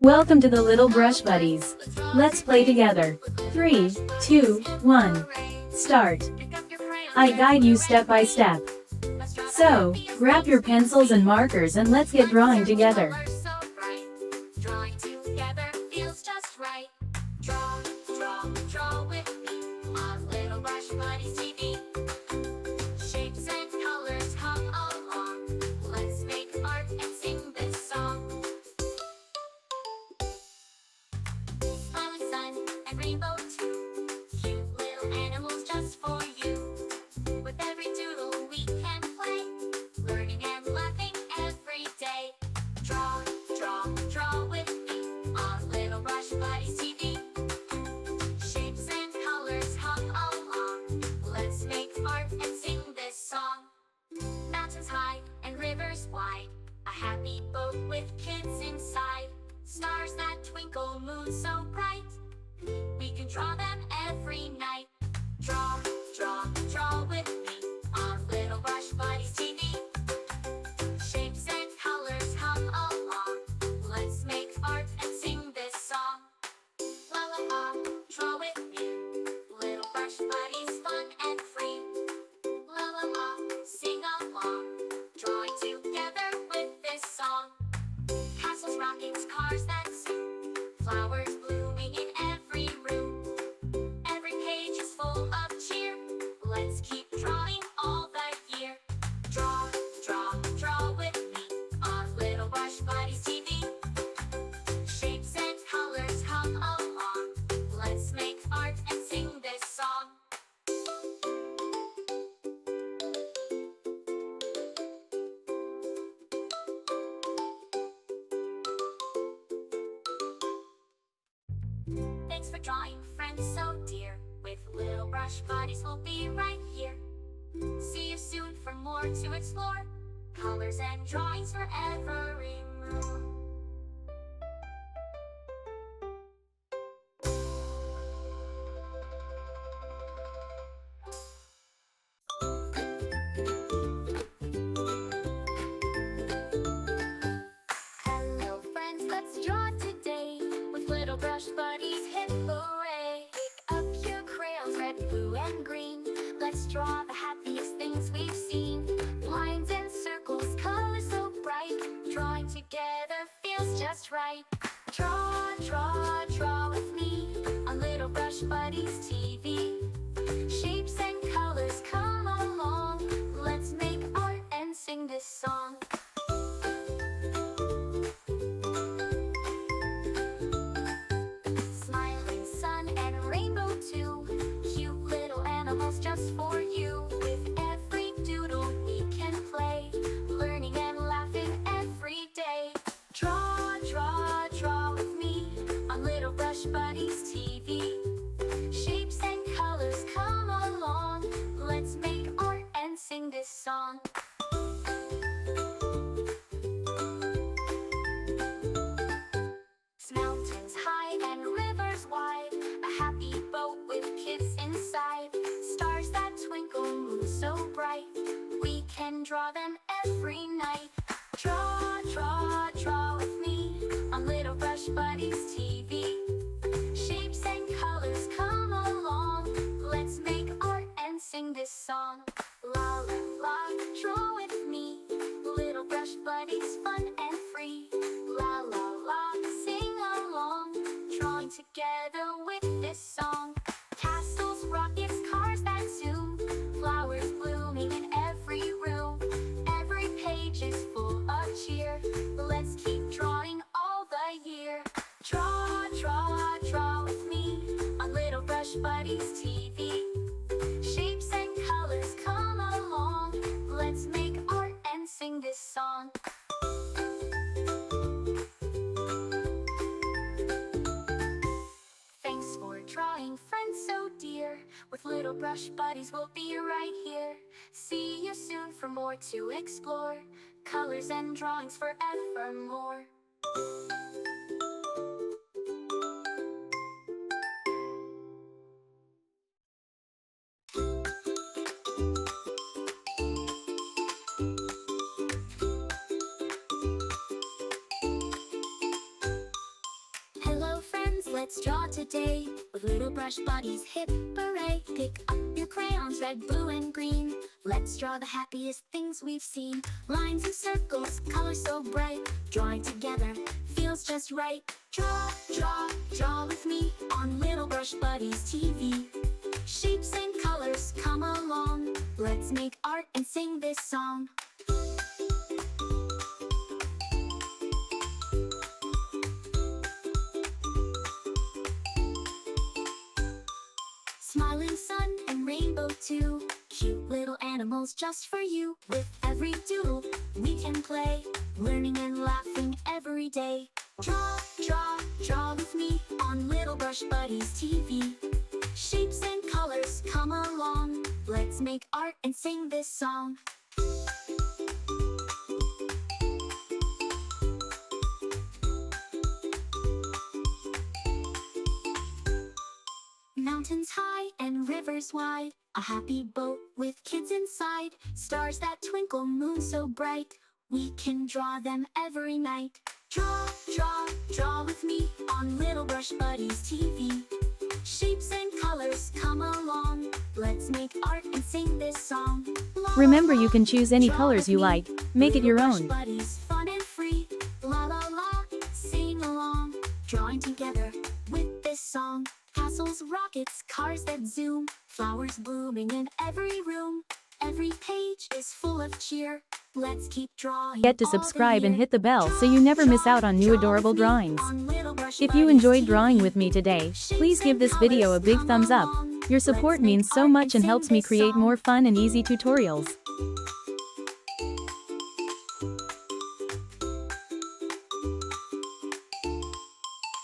Welcome to the Little Brush Buddies. Let's play together. 3, 2, 1. Start. I guide you step by step. So, grab your pencils and markers and let's get drawing together. Drawing together feels just right. Draw, draw, draw with me on Little Brush Buddies TV. Shapes and colors come along. Let's make art and sing this song. Smiling sun and rainbow too. Cute little animals just for you. With every doodle we can play, learning and laughing every day. Draw, draw, draw with me on Little Brush Buddies TV. Shapes and colors come along. Let's make art and sing this song. Mountains high and rivers wide, a happy boat with kids inside. Stars that twinkle, moon so bright, we can draw them every night. Draw, draw, draw with me on Little Brush Buddies TV. Shapes and colors come along. Let's make art and sing this song. La la la, draw with me. Little Brush Buddies, fun and free. La la la, sing along. Drawing together with this song. Castles, rockets, cars that zoom. Flowers blooming in every room. Every page is full of cheer. Let's keep drawing all the year. Draw, draw, draw with me on Little Brush Buddies TV. Shapes and colors come along. Let's make art and sing this song. Thanks for drawing, friends so dear. With Little Brush Buddies, we'll be right here. See you soon for more to explore. Colors and drawings for every mood. Hello friends, let's draw today. With Little Brush Buddies, hip hooray! Pick up your crayons, red, blue, and green. Let's draw the happiest things we've seen. Lines and circles, colors so bright. Drawing together feels just right. Draw, draw, draw with me on Little Brush Buddies TV. Shapes and colors come along. Let's make art and sing this song. Smiling sun and rainbow too. Cute little animals just for you. With every doodle we can play, learning and laughing every day. Draw, draw, draw with me on Little Brush Buddies TV. Shapes and colors come along. Let's make art and sing this song. Mountains high and rivers wide, a happy boat with kids inside. Stars that twinkle, moon so bright, we can draw them every night. Draw, draw, draw with me on Little Brush Buddies TV. Shapes and colors come along. Let's make art and sing this song. La la la, draw with me. Little Brush Buddies, fun and free. La la la, sing along. Drawing together with this song. Castles, rockets, cars that zoom. Flowers blooming in every room. Every page is full of cheer. Let's keep drawing all the year. Draw, draw, draw with me on Little Brush Buddies TV. Shapes and colors come along. Let's make art and sing this song. Thanks for drawing, friends so dear. With Little Brush Buddies, we'll be right here. See you soon for more to explore. Colors and drawings forevermore. today with little brush buddies, hip hooray. Pick up your crayons, red, blue, and green. Let's draw the happiest things we've seen. Lines and circles, colors so bright. Drawing together feels just right. Draw, draw, draw with me on Little Brush Buddies TV. Shapes and colors come along. Let's make art and sing this song. Smiling sun and rainbow too. Cute little animals just for you. With every doodle we can play, learning and laughing every day. Draw, draw, draw with me on Little Brush Buddies TV. Shapes and colors come along. Let's make art and sing this song. Mountains high and rivers wide, a happy boat with kids inside. Stars that twinkle, moon so bright, we can draw them every night. Draw, draw, draw with me on Little Brush Buddies TV. Shapes and colors come along. Let's make art and sing this song. La, Remember, la, you can choose any draw colors with you me. like. Make it your Little Brush own. Buddies, fun and free. La la la, sing along. Drawing together with this song. Castles, rockets, cars that zoom. Flowers blooming in every room. Every page is full of cheer. Let's keep drawing. Get to all the subscribe and year. hit the bell so you never miss out on new adorable drawings. If you enjoyed drawing with me today, please give this video a big thumbs up. Your support means so much and helps me create more fun and easy tutorials.